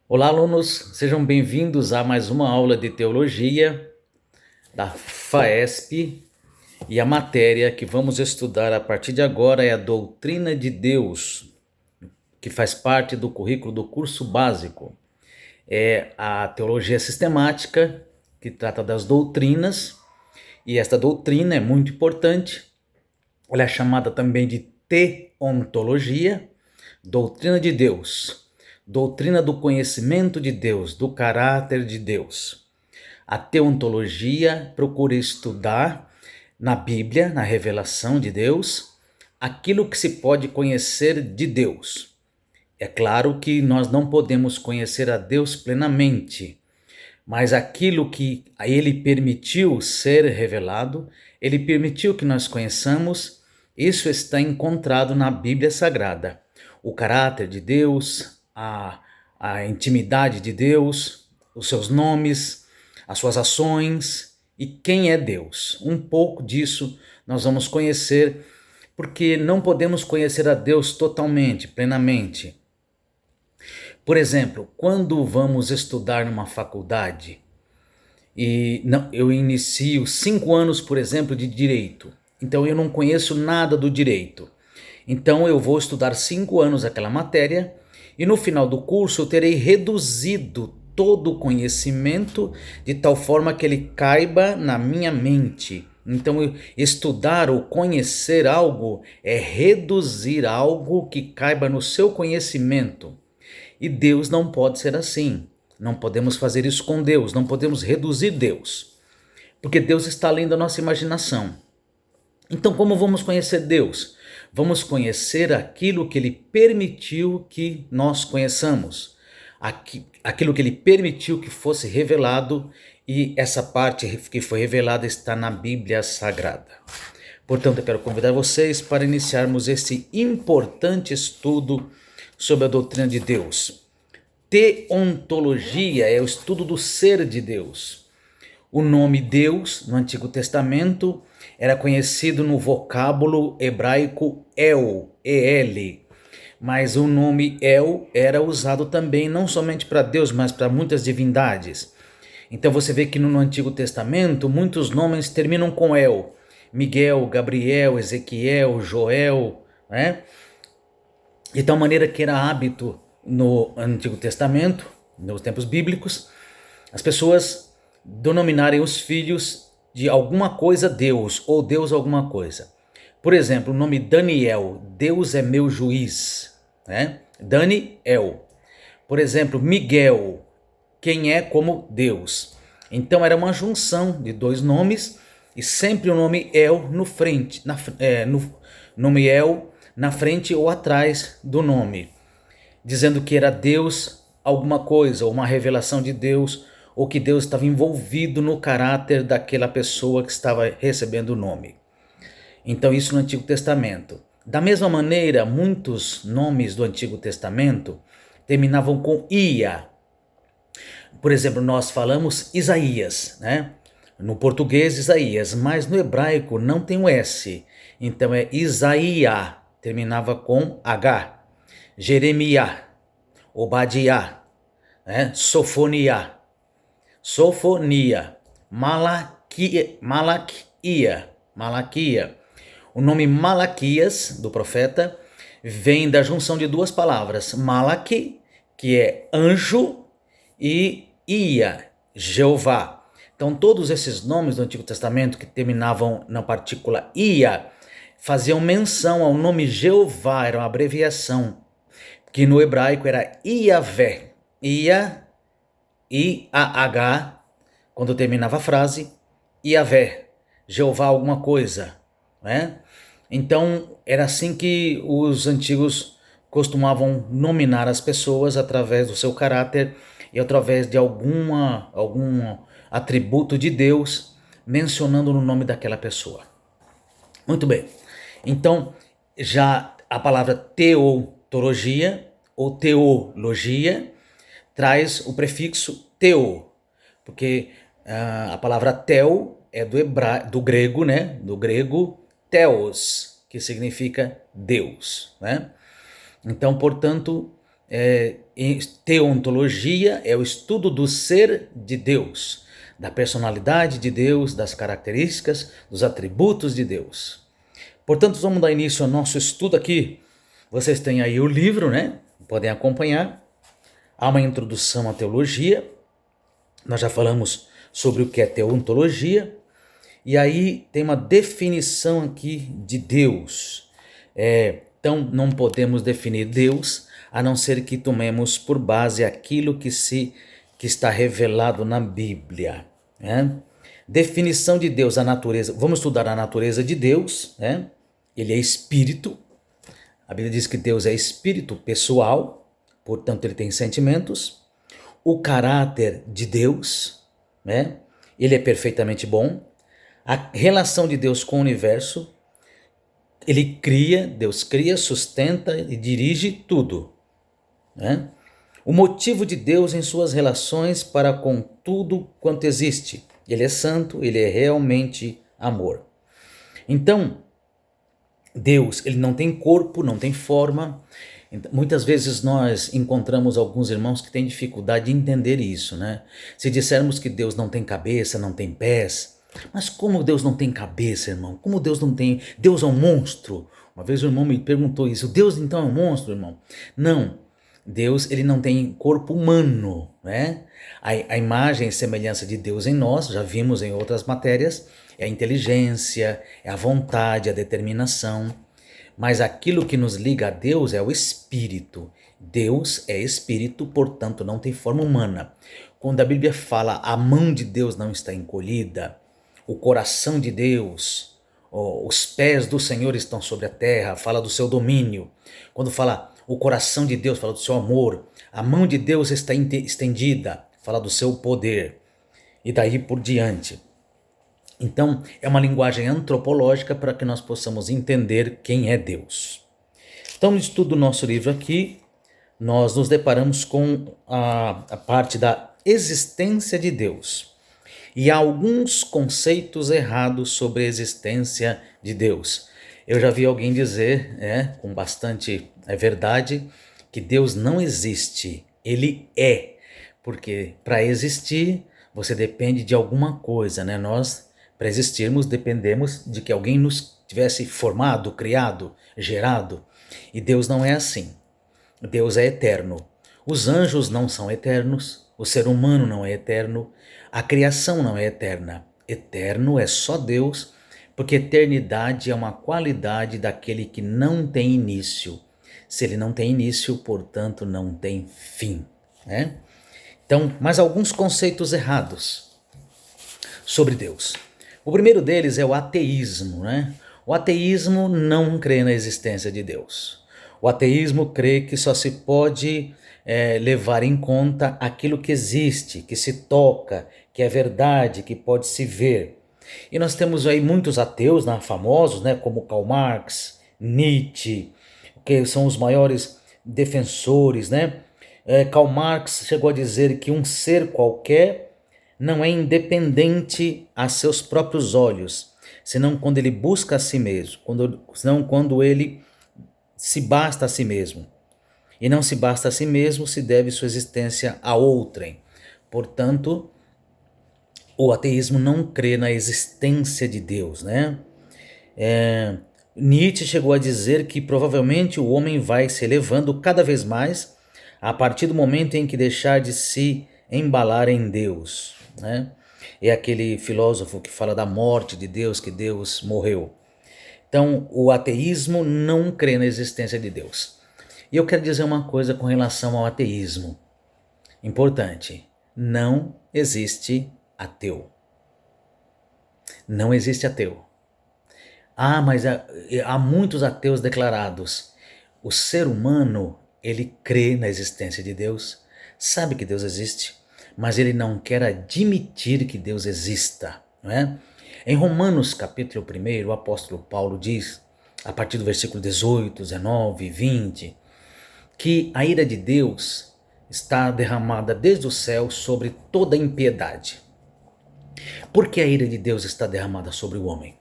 Olá, alunos, sejam bem-vindos a mais uma aula de teologia da FAESP e a matéria que vamos estudar a partir de agora é a doutrina de Deus, que faz parte do currículo do curso básico. É a teologia sistemática, que trata das doutrinas, e esta doutrina é muito importante. Ela é chamada também de teontologia, doutrina de Deus, doutrina do conhecimento de Deus, do caráter de Deus. A teontologia procura estudar na Bíblia, na revelação de Deus, aquilo que se pode conhecer de Deus. É claro que nós não podemos conhecer a Deus plenamente, mas aquilo que ele permitiu ser revelado, ele permitiu que nós conheçamos, isso está encontrado na Bíblia Sagrada. O caráter de Deus, a intimidade de Deus, os seus nomes, as suas ações e quem é Deus. Um pouco disso nós vamos conhecer, porque não podemos conhecer a Deus totalmente, plenamente. Por exemplo, quando vamos estudar numa faculdade, eu inicio 5 anos, por exemplo, de direito, então eu não conheço nada do direito. Então eu vou estudar 5 anos aquela matéria e no final do curso eu terei reduzido todo o conhecimento de tal forma que ele caiba na minha mente. Então estudar ou conhecer algo é reduzir algo que caiba no seu conhecimento. E Deus não pode ser assim. Não podemos fazer isso com Deus, não podemos reduzir Deus, porque Deus está além da nossa imaginação. Então, como vamos conhecer Deus? Vamos conhecer aquilo que Ele permitiu que nós conheçamos, aquilo que Ele permitiu que fosse revelado, e essa parte que foi revelada está na Bíblia Sagrada. Portanto, eu quero convidar vocês para iniciarmos esse importante estudo sobre a doutrina de Deus. Teontologia é o estudo do ser de Deus. O nome Deus, no Antigo Testamento, era conhecido no vocábulo hebraico El, E-L. Mas o nome El era usado também não somente para Deus, mas para muitas divindades. Então você vê que no Antigo Testamento muitos nomes terminam com El. Miguel, Gabriel, Ezequiel, Joel, né? De tal maneira que era hábito no Antigo Testamento, nos tempos bíblicos, as pessoas denominarem os filhos de alguma coisa Deus, ou Deus alguma coisa. Por exemplo, o nome Daniel, Deus é meu juiz, né? Daniel. Por exemplo, Miguel, quem é como Deus. Então era uma junção de dois nomes e sempre o nome El no frente, no nome El na frente ou atrás do nome, dizendo que era Deus alguma coisa, ou uma revelação de Deus, ou que Deus estava envolvido no caráter daquela pessoa que estava recebendo o nome. Então isso no Antigo Testamento. Da mesma maneira, muitos nomes do Antigo Testamento terminavam com ia. Por exemplo, nós falamos Isaías, né? No português, Isaías, mas no hebraico não tem o S. Então é Isaías, terminava com H. Jeremias, Obadiah, né? Sofonia, Malaquia. O nome Malaquias, do profeta, vem da junção de duas palavras. Malaque, que é anjo, e Ia, Jeová. Então todos esses nomes do Antigo Testamento que terminavam na partícula Ia, faziam menção ao nome Jeová, era uma abreviação, que no hebraico era Iavé. Ia, I-A-H, quando terminava a frase, Iavé, Jeová alguma coisa, né? Então era assim que os antigos costumavam nominar as pessoas através do seu caráter e através de algum atributo de Deus, mencionando no nome daquela pessoa. Muito bem, então já a palavra teotologia ou teologia traz o prefixo teo, porque a palavra teo é do grego, né? Do grego theos, que significa Deus, né? Então, portanto, Teontologia é o estudo do ser de Deus, da personalidade de Deus, das características, dos atributos de Deus. Portanto, vamos dar início ao nosso estudo aqui. Vocês têm aí o livro, né? Podem acompanhar. Há uma introdução à teologia. Nós já falamos sobre o que é teontologia. E aí tem uma definição aqui de Deus. Então, não podemos definir Deus a não ser que tomemos por base aquilo que está revelado na Bíblia, né? Definição de Deus, a natureza. Vamos estudar a natureza de Deus, né? Ele é espírito. A Bíblia diz que Deus é espírito pessoal, portanto ele tem sentimentos. O caráter de Deus, né? Ele é perfeitamente bom. A relação de Deus com o universo. Deus cria, sustenta e dirige tudo, né? O motivo de Deus em suas relações para com tudo quanto existe. Ele é santo, ele é realmente amor. Então, Deus, ele não tem corpo, não tem forma. Muitas vezes nós encontramos alguns irmãos que têm dificuldade de entender isso, né? Se dissermos que Deus não tem cabeça, não tem pés, mas como Deus não tem cabeça, irmão? Como Deus não tem... Deus é um monstro? Uma vez o irmão me perguntou isso. Deus então é um monstro, irmão? Não. Deus, ele não tem corpo humano, né? A imagem e semelhança de Deus em nós, já vimos em outras matérias, é a inteligência, é a vontade, a determinação. Mas aquilo que nos liga a Deus é o Espírito. Deus é Espírito, portanto não tem forma humana. Quando a Bíblia fala a mão de Deus não está encolhida, o coração de Deus, os pés do Senhor estão sobre a terra, fala do seu domínio. Quando fala o coração de Deus, fala do seu amor. A mão de Deus está estendida, fala do seu poder. E daí por diante. Então, é uma linguagem antropológica para que nós possamos entender quem é Deus. Então, no estudo do nosso livro aqui, nós nos deparamos com a parte da existência de Deus. E há alguns conceitos errados sobre a existência de Deus. Eu já vi alguém dizer, com bastante verdade, que Deus não existe, ele é. Porque para existir, você depende de alguma coisa, né? Nós, para existirmos, dependemos de que alguém nos tivesse formado, criado, gerado. E Deus não é assim. Deus é eterno. Os anjos não são eternos, o ser humano não é eterno, a criação não é eterna. Eterno é só Deus, porque eternidade é uma qualidade daquele que não tem início. Se ele não tem início, portanto, não tem fim, né? Então, mais alguns conceitos errados sobre Deus. O primeiro deles é o ateísmo, né? O ateísmo não crê na existência de Deus. O ateísmo crê que só se pode levar em conta aquilo que existe, que se toca, que é verdade, que pode se ver. E nós temos aí muitos ateus, né, famosos, né, como Karl Marx, Nietzsche, que são os maiores defensores, né? Karl Marx chegou a dizer que um ser qualquer não é independente a seus próprios olhos, senão quando ele busca a si mesmo, senão quando ele se basta a si mesmo. E não se basta a si mesmo, se deve sua existência a outrem. Portanto, o ateísmo não crê na existência de Deus, né? Nietzsche chegou a dizer que provavelmente o homem vai se elevando cada vez mais a partir do momento em que deixar de se embalar em Deus, né? É aquele filósofo que fala da morte de Deus, que Deus morreu. Então, o ateísmo não crê na existência de Deus. E eu quero dizer uma coisa com relação ao ateísmo. Importante, não existe ateu. Não existe ateu. Mas há muitos ateus declarados. O ser humano, ele crê na existência de Deus, sabe que Deus existe, mas ele não quer admitir que Deus exista, não é? Em Romanos capítulo 1, o apóstolo Paulo diz, a partir do versículo 18, 19 e 20, que a ira de Deus está derramada desde o céu sobre toda impiedade. Por que a ira de Deus está derramada sobre o homem?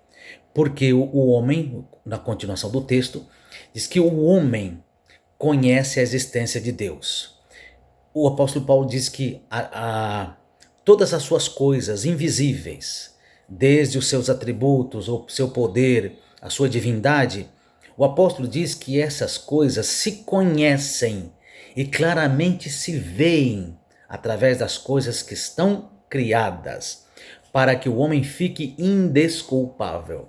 Porque o homem, na continuação do texto, diz que o homem conhece a existência de Deus. o apóstolo Paulo diz que todas as suas coisas invisíveis, desde os seus atributos, o seu poder, a sua divindade, o apóstolo diz que essas coisas se conhecem e claramente se veem através das coisas que estão criadas, para que o homem fique indesculpável.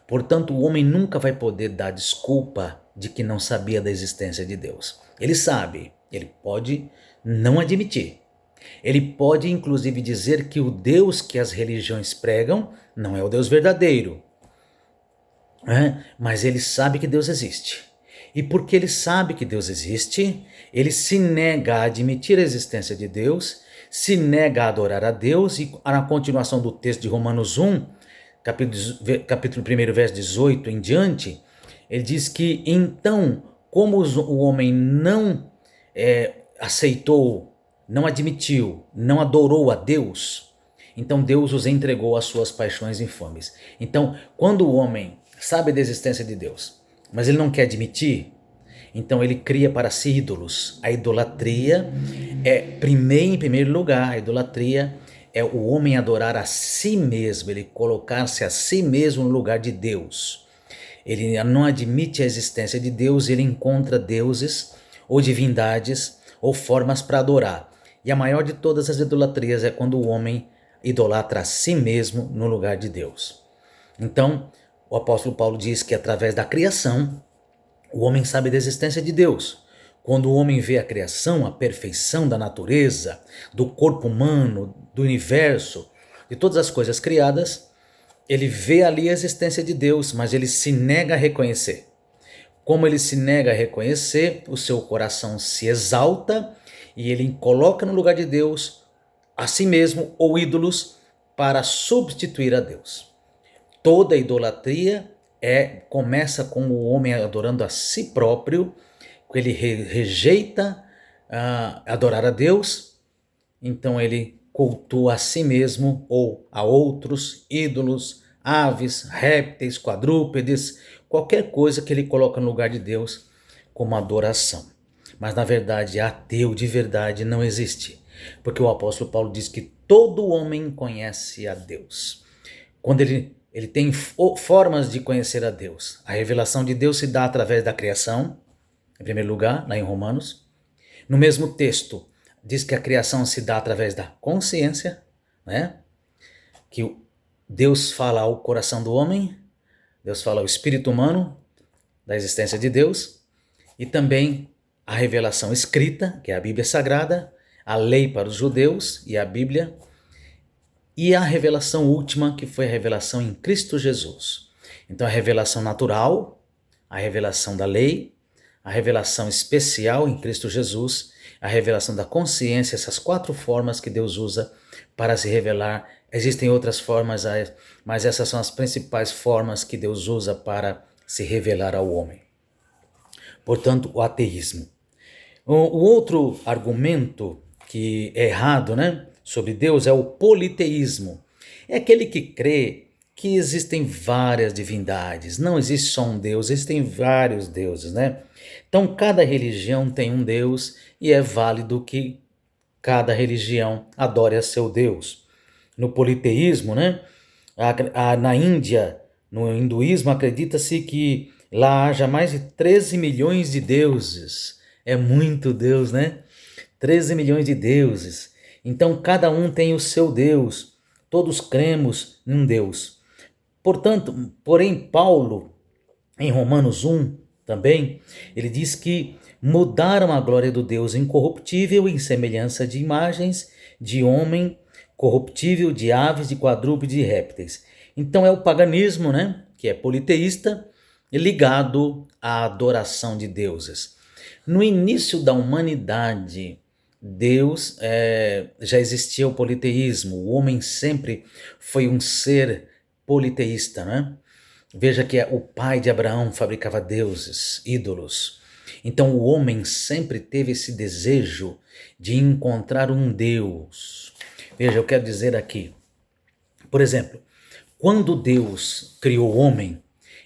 Portanto, o homem nunca vai poder dar desculpa de que não sabia da existência de Deus. Ele sabe, ele pode não admitir. Ele pode inclusive dizer que o Deus que as religiões pregam não é o Deus verdadeiro. Mas ele sabe que Deus existe. E porque ele sabe que Deus existe, ele se nega a admitir a existência de Deus, se nega a adorar a Deus, e na continuação do texto de Romanos 1, capítulo 1, verso 18 em diante, ele diz que então, como o homem não aceitou, não admitiu, não adorou a Deus, então Deus os entregou às suas paixões infames. Então, quando o homem sabe da existência de Deus, mas ele não quer admitir, então ele cria para si ídolos. A idolatria em primeiro lugar, a idolatria é o homem adorar a si mesmo, ele colocar-se a si mesmo no lugar de Deus. Ele não admite a existência de Deus, ele encontra deuses ou divindades ou formas para adorar. E a maior de todas as idolatrias é quando o homem idolatra a si mesmo no lugar de Deus. Então, o apóstolo Paulo diz que através da criação, o homem sabe da existência de Deus. Quando o homem vê a criação, a perfeição da natureza, do corpo humano, do universo, de todas as coisas criadas, ele vê ali a existência de Deus, mas ele se nega a reconhecer. Como ele se nega a reconhecer, o seu coração se exalta e ele coloca no lugar de Deus a si mesmo ou ídolos para substituir a Deus. Toda idolatria começa com o homem adorando a si próprio, ele rejeita adorar a Deus, então ele cultua a si mesmo ou a outros ídolos, aves, répteis, quadrúpedes, qualquer coisa que ele coloca no lugar de Deus como adoração. Mas na verdade, ateu de verdade não existe, porque o apóstolo Paulo diz que todo homem conhece a Deus. Quando ele tem formas de conhecer a Deus. A revelação de Deus se dá através da criação, em primeiro lugar, lá em Romanos. No mesmo texto, diz que a criação se dá através da consciência, né? Que Deus fala ao coração do homem, Deus fala ao espírito humano da existência de Deus, e também a revelação escrita, que é a Bíblia Sagrada, a lei para os judeus e a Bíblia, e a revelação última, que foi a revelação em Cristo Jesus. Então a revelação natural, a revelação da lei, a revelação especial em Cristo Jesus, a revelação da consciência, essas 4 formas que Deus usa para se revelar. Existem outras formas, mas essas são as principais formas que Deus usa para se revelar ao homem. Portanto, o ateísmo. O outro argumento que é errado, sobre Deus é o politeísmo. É aquele que crê que existem várias divindades, não existe só um Deus, existem vários deuses, Então cada religião tem um Deus e é válido que cada religião adore a seu Deus. No politeísmo, na Índia, no hinduísmo, acredita-se que lá haja mais de 13 milhões de deuses. É muito Deus, 13 milhões de deuses. Então cada um tem o seu Deus. Todos cremos em um Deus. Porém, Paulo, em Romanos 1 também, ele diz que mudaram a glória do Deus incorruptível em semelhança de imagens de homem corruptível, de aves, de quadrúpedes e de répteis. Então é o paganismo, que é politeísta, ligado à adoração de deuses. No início da humanidade, Deus já existia o politeísmo. O homem sempre foi um ser politeísta, Veja que o pai de Abraão fabricava deuses, ídolos. Então o homem sempre teve esse desejo de encontrar um Deus. Veja, eu quero dizer aqui, por exemplo, quando Deus criou o homem,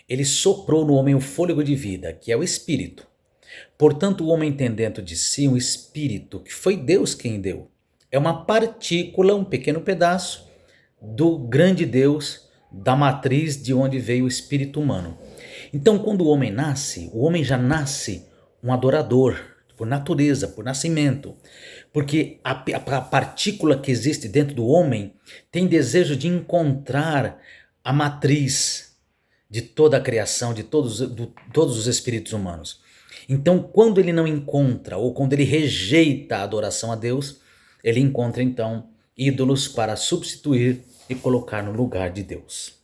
ele soprou no homem o fôlego de vida, que é o espírito. Portanto, o homem tem dentro de si um espírito que foi Deus quem deu. É uma partícula, um pequeno pedaço do grande Deus, da matriz de onde veio o espírito humano. Então, quando o homem nasce, o homem já nasce um adorador, por natureza, por nascimento. Porque a partícula que existe dentro do homem tem desejo de encontrar a matriz de toda a criação, de todos os espíritos humanos. Então, quando ele não encontra, ou quando ele rejeita a adoração a Deus, ele encontra então ídolos para substituir e colocar no lugar de Deus.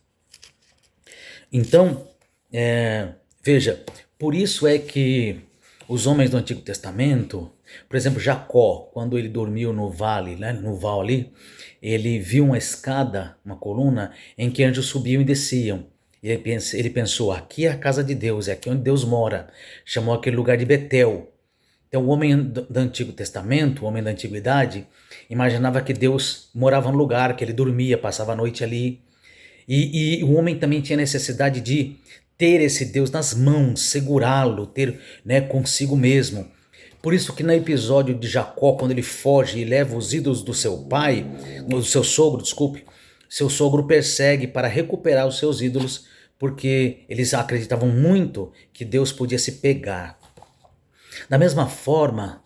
Então, veja, por isso é que os homens do Antigo Testamento, por exemplo, Jacó, quando ele dormiu no vale, né, no val ali, ele viu uma escada, uma coluna, em que anjos subiam e desciam. E ele pensou, aqui é a casa de Deus, é aqui onde Deus mora. Chamou aquele lugar de Betel. Então o homem do Antigo Testamento, o homem da Antiguidade, imaginava que Deus morava no lugar, que ele dormia, passava a noite ali. E o homem também tinha necessidade de ter esse Deus nas mãos, segurá-lo, ter, né, consigo mesmo. Por isso que no episódio de Jacó, quando ele foge e leva os ídolos do seu pai, do seu sogro, desculpe, seu sogro persegue para recuperar os seus ídolos, porque eles acreditavam muito que Deus podia se pegar. Da mesma forma,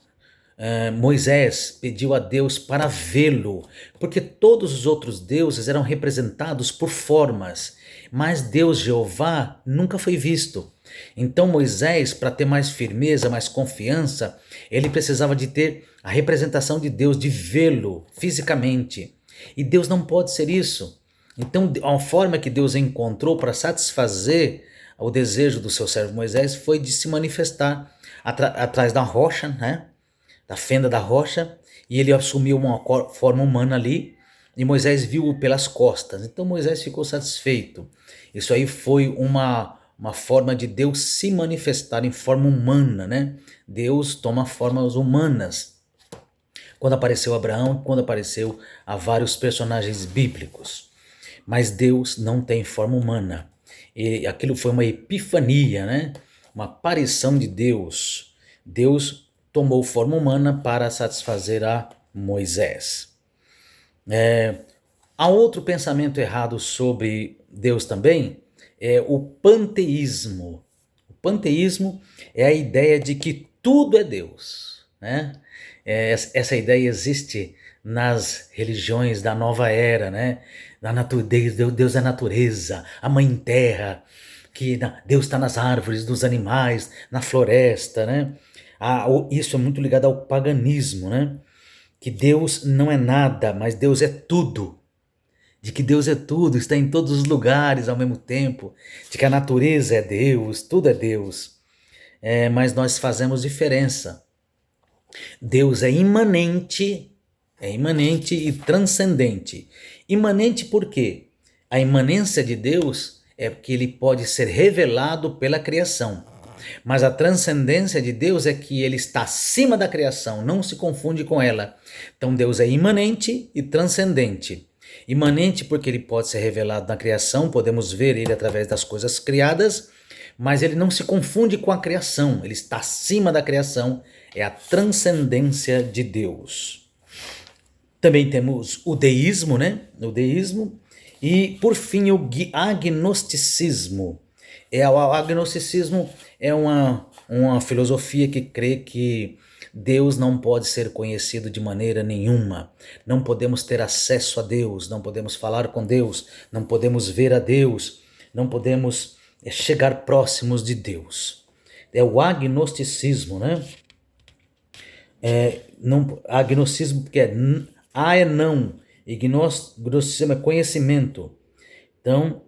Moisés pediu a Deus para vê-lo, porque todos os outros deuses eram representados por formas, mas Deus Jeová nunca foi visto. Então Moisés, para ter mais firmeza, mais confiança, ele precisava de ter a representação de Deus, de vê-lo fisicamente. E Deus não pode ser isso. Então a forma que Deus encontrou para satisfazer o desejo do seu servo Moisés foi de se manifestar atrás da rocha, né? Da fenda da rocha, e ele assumiu uma forma humana ali, e Moisés viu-o pelas costas. Então Moisés ficou satisfeito. Isso aí foi uma forma de Deus se manifestar em forma humana, né? Deus toma formas humanas. Quando apareceu Abraão, quando apareceu a vários personagens bíblicos. Mas Deus não tem forma humana. E aquilo foi uma epifania, né? Uma aparição de Deus. Deus tomou forma humana para satisfazer a Moisés. Há outro pensamento errado sobre Deus também, é o panteísmo. O panteísmo é a ideia de que tudo é Deus, né? Essa ideia existe nas religiões da nova era, né? Deus é a natureza, a mãe terra, que Deus está nas árvores, nos animais, na floresta, né? Isso é muito ligado ao paganismo, né? Que Deus não é nada, mas Deus é tudo. De que Deus é tudo, está em todos os lugares ao mesmo tempo. De que a natureza é Deus, tudo é Deus. Mas nós fazemos diferença. Deus é imanente e transcendente. Imanente por quê? A imanência de Deus é que ele pode ser revelado pela criação. Mas a transcendência de Deus é que ele está acima da criação, não se confunde com ela. Então Deus é imanente e transcendente. Imanente porque ele pode ser revelado na criação, podemos ver ele através das coisas criadas, mas ele não se confunde com a criação, ele está acima da criação, é a transcendência de Deus. Também temos o deísmo, né? O deísmo. E, por fim, o agnosticismo. O agnosticismo é uma filosofia que crê que Deus não pode ser conhecido de maneira nenhuma. Não podemos ter acesso a Deus, não podemos falar com Deus, não podemos ver a Deus, não podemos chegar próximos de Deus. É o agnosticismo, né? Agnosticismo porque é não, gnosticismo é conhecimento. Então,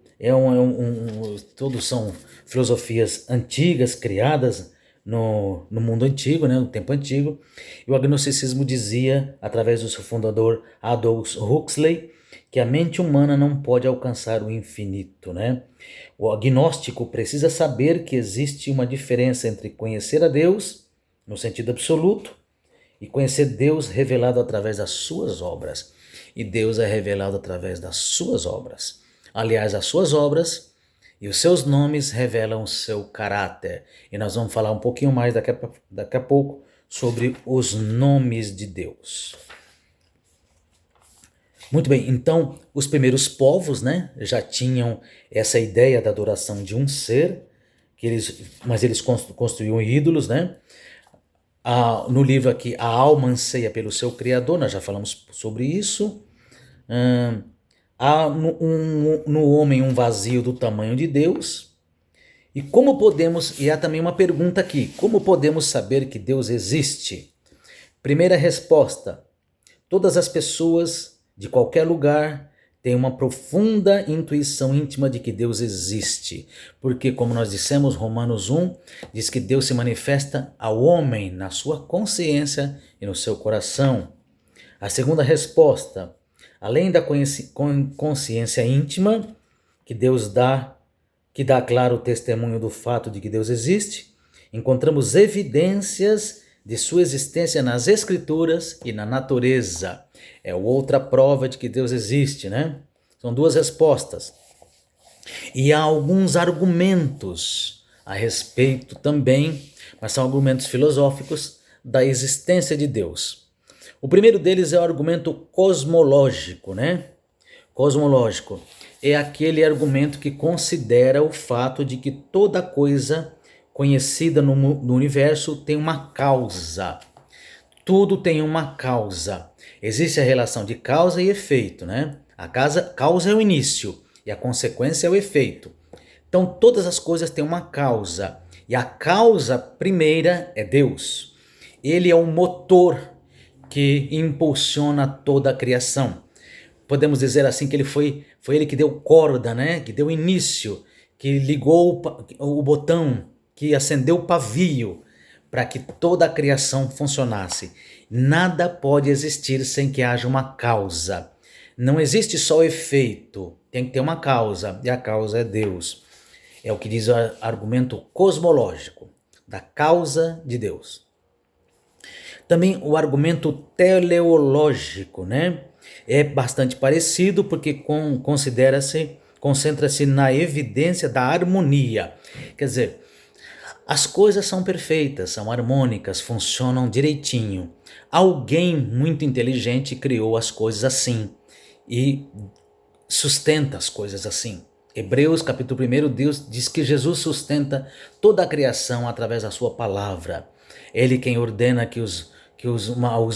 todos são filosofias antigas, criadas no mundo antigo, né, no tempo antigo. E o agnosticismo dizia, através do seu fundador Aldous Huxley, que a mente humana não pode alcançar o infinito, né? O agnóstico precisa saber que existe uma diferença entre conhecer a Deus, no sentido absoluto, e conhecer Deus revelado através das suas obras. E Deus é revelado através das suas obras. Aliás, as suas obras E os seus nomes revelam o seu caráter. E nós vamos falar um pouquinho mais daqui a pouco sobre os nomes de Deus. Muito bem, então os primeiros povos, né, já tinham essa ideia da adoração de um ser, mas eles construíam ídolos, né? No livro aqui, a alma anseia pelo seu Criador, nós já falamos sobre isso. Há no homem um vazio do tamanho de Deus. E há também uma pergunta aqui, como podemos saber que Deus existe? Primeira resposta, todas as pessoas de qualquer lugar têm uma profunda intuição íntima de que Deus existe. Porque, como nós dissemos, Romanos 1 diz que Deus se manifesta ao homem na sua consciência e no seu coração. A segunda resposta, além da consciência íntima que Deus dá, que dá claro testemunho do fato de que Deus existe, encontramos evidências de sua existência nas Escrituras e na natureza. É outra prova de que Deus existe, né? São duas respostas. E há alguns argumentos a respeito também, mas são argumentos filosóficos, da existência de Deus. O primeiro deles é o argumento cosmológico, né? Cosmológico é aquele argumento que considera o fato de que toda coisa conhecida no universo tem uma causa. Tudo tem uma causa. Existe a relação de causa e efeito, né? A causa é o início e a consequência é o efeito. Então todas as coisas têm uma causa. E a causa primeira é Deus. Ele é o motor que impulsiona toda a criação. Podemos dizer assim que ele foi ele que deu corda, né? Que deu início, que ligou o botão, que acendeu o pavio para que toda a criação funcionasse. Nada pode existir sem que haja uma causa. Não existe só efeito, tem que ter uma causa, e a causa é Deus. É o que diz o argumento cosmológico, da causa de Deus. Também o argumento teleológico, né? É bastante parecido porque concentra-se na evidência da harmonia. Quer dizer, as coisas são perfeitas, são harmônicas, funcionam direitinho. Alguém muito inteligente criou as coisas assim e sustenta as coisas assim. Hebreus capítulo 1, Deus diz que Jesus sustenta toda a criação através da sua palavra. Ele quem ordena que os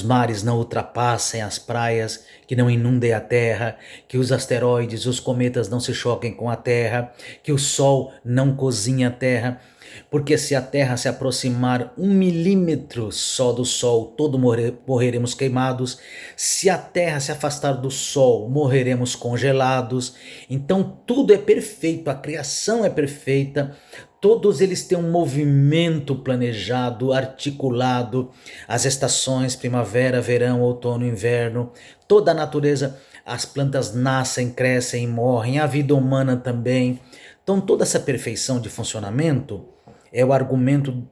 mares não ultrapassem as praias, que não inundem a terra, que os asteroides, os cometas não se choquem com a terra, que o sol não cozinhe a terra, porque se a terra se aproximar 1 milímetro só do sol, todos morreremos queimados. Se a terra se afastar do sol, morreremos congelados. Então tudo é perfeito, a criação é perfeita. Todos eles têm um movimento planejado, articulado, as estações, primavera, verão, outono, inverno, toda a natureza, as plantas nascem, crescem e morrem, a vida humana também. Então toda essa perfeição de funcionamento é o argumento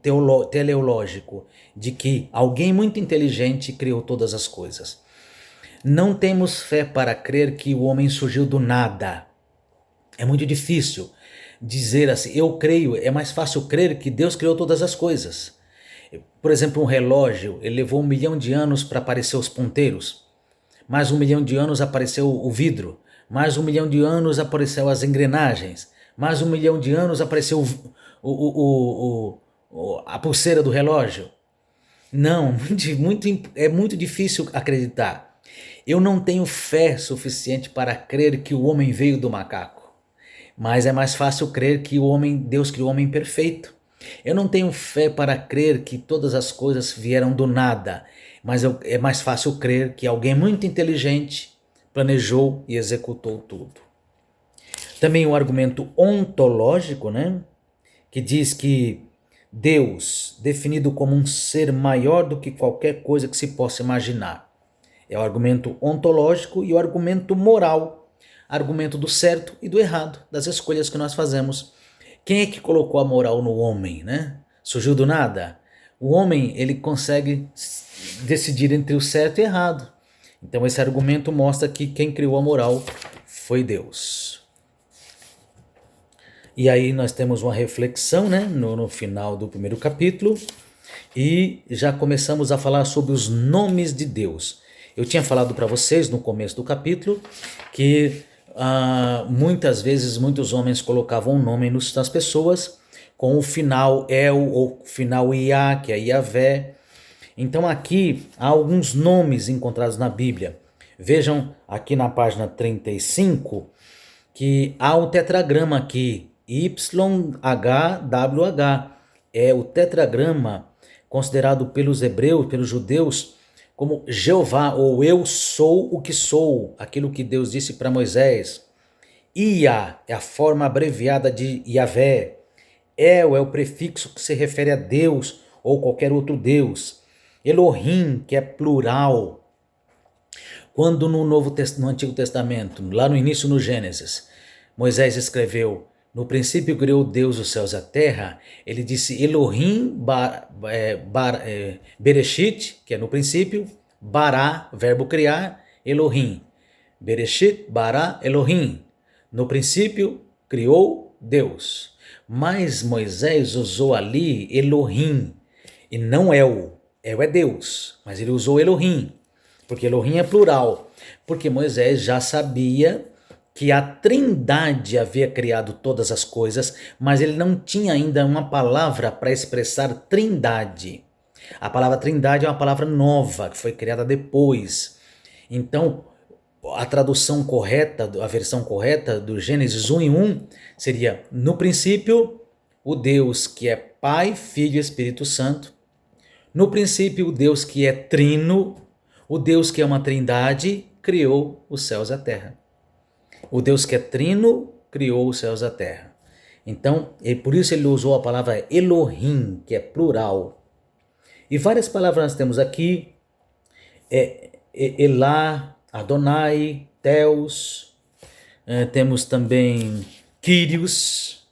teleológico de que alguém muito inteligente criou todas as coisas. Não temos fé para crer que o homem surgiu do nada. É muito difícil dizer assim, eu creio, é mais fácil crer que Deus criou todas as coisas. Por exemplo, um relógio, ele levou 1 milhão de anos para aparecer os ponteiros, mais 1 milhão de anos apareceu o vidro, mais 1 milhão de anos apareceu as engrenagens, mais 1 milhão de anos apareceu a pulseira do relógio. Não, é muito difícil acreditar. Eu não tenho fé suficiente para crer que o homem veio do macaco. Mas é mais fácil crer que Deus criou o homem perfeito. Eu não tenho fé para crer que todas as coisas vieram do nada, mas é mais fácil crer que alguém muito inteligente planejou e executou tudo. Também o argumento ontológico, né? Que diz que Deus, definido como um ser maior do que qualquer coisa que se possa imaginar. É o argumento ontológico e o argumento moral, argumento do certo e do errado, das escolhas que nós fazemos. Quem é que colocou a moral no homem, né? Surgiu do nada? O homem, ele consegue decidir entre o certo e o errado. Então esse argumento mostra que quem criou a moral foi Deus. E aí nós temos uma reflexão, né, no final do primeiro capítulo, e já começamos a falar sobre os nomes de Deus. Eu tinha falado para vocês no começo do capítulo que muitas vezes muitos homens colocavam um nome nas pessoas com o final El ou final Iá, que é Iavé. Então aqui há alguns nomes encontrados na Bíblia. Vejam aqui na página 35 que há um tetragrama aqui, YHWH. É o tetragrama considerado pelos hebreus, pelos judeus, como Jeová, ou eu sou o que sou, aquilo que Deus disse para Moisés. Ia é a forma abreviada de Yahvé. El é o prefixo que se refere a Deus ou qualquer outro Deus. Elohim, que é plural. Quando no Antigo Testamento, lá no início no Gênesis, Moisés escreveu: no princípio criou Deus os céus e a terra, ele disse Elohim Bereshit, que é no princípio, Bará, verbo criar, Elohim. Bereshit, Bará, Elohim. No princípio criou Deus. Mas Moisés usou ali Elohim e não El. El é Deus, mas ele usou Elohim, porque Elohim é plural, porque Moisés já sabia que a Trindade havia criado todas as coisas, mas ele não tinha ainda uma palavra para expressar Trindade. A palavra Trindade é uma palavra nova, que foi criada depois. Então, a tradução correta, a versão correta do Gênesis 1:1 seria: no princípio, o Deus que é Pai, Filho e Espírito Santo. No princípio, o Deus que é trino, o Deus que é uma trindade, criou os céus e a terra. O Deus que é trino criou os céus e a terra. Então, por isso ele usou a palavra Elohim, que é plural. E várias palavras nós temos aqui: Elá, Adonai, Theos, temos também Kyrios,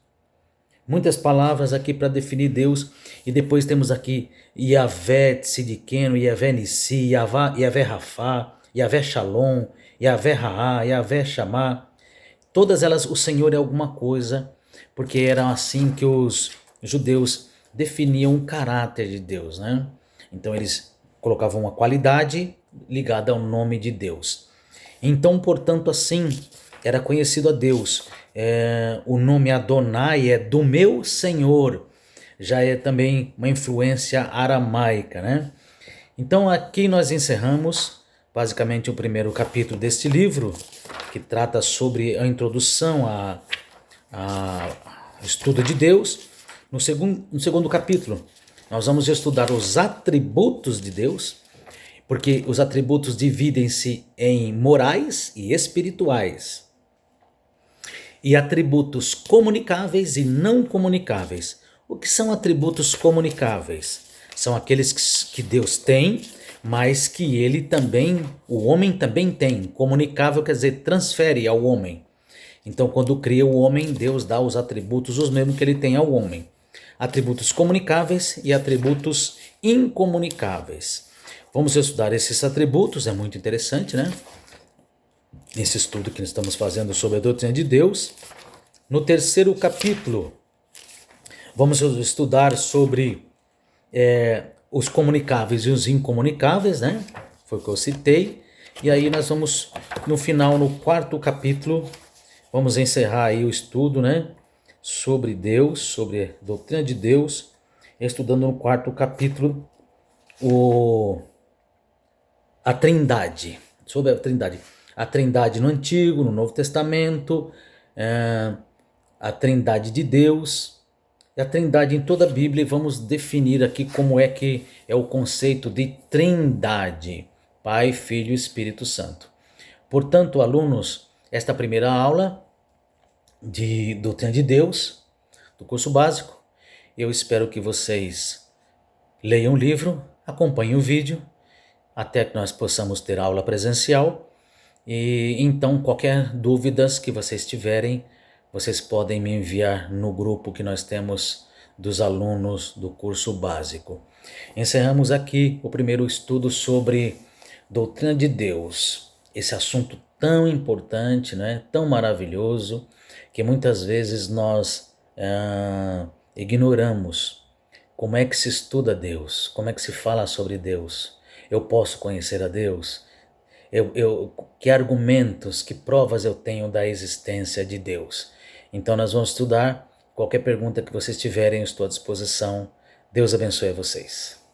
muitas palavras aqui para definir Deus. E depois temos aqui Yahvé Tzidkenu, Yahvé Nissi, Yahvé Rafá, Yahvé Shalom, Yahvé Raá, Yahvé Shamá. Todas elas, o Senhor é alguma coisa, porque era assim que os judeus definiam o caráter de Deus, né? Então eles colocavam uma qualidade ligada ao nome de Deus. Então, portanto, assim era conhecido a Deus. O nome Adonai é do meu Senhor. Já é também uma influência aramaica, né? Então aqui nós encerramos basicamente o primeiro capítulo deste livro, que trata sobre a introdução ao estudo de Deus. No segundo capítulo, nós vamos estudar os atributos de Deus, porque os atributos dividem-se em morais e espirituais, e atributos comunicáveis e não comunicáveis. O que são atributos comunicáveis? São aqueles que Deus tem, mas que ele também, o homem também tem. Comunicável quer dizer transfere ao homem. Então, quando cria o homem, Deus dá os atributos os mesmos que ele tem ao homem. Atributos comunicáveis e atributos incomunicáveis. Vamos estudar esses atributos, é muito interessante, né? Esse estudo que nós estamos fazendo sobre a doutrina de Deus. No terceiro capítulo, vamos estudar sobre os comunicáveis e os incomunicáveis, né? Foi o que eu citei. E aí nós vamos, no final, no quarto capítulo, vamos encerrar aí o estudo, né? Sobre Deus, sobre a doutrina de Deus, estudando no quarto capítulo a Trindade, sobre a Trindade. A Trindade no Antigo, no Novo Testamento, a Trindade de Deus, e a Trindade em toda a Bíblia. E vamos definir aqui como é que é o conceito de Trindade, Pai, Filho e Espírito Santo. Portanto, alunos, esta primeira aula de doutrina de Deus, do curso básico, eu espero que vocês leiam o livro, acompanhem o vídeo, até que nós possamos ter aula presencial. E então, qualquer dúvidas que vocês tiverem, vocês podem me enviar no grupo que nós temos dos alunos do curso básico. Encerramos aqui o primeiro estudo sobre doutrina de Deus. Esse assunto tão importante, né? Tão maravilhoso, que muitas vezes nós ignoramos como é que se estuda Deus, como é que se fala sobre Deus. Eu posso conhecer a Deus? Que argumentos, que provas eu tenho da existência de Deus? Então nós vamos estudar. Qualquer pergunta que vocês tiverem, eu estou à disposição. Deus abençoe a vocês.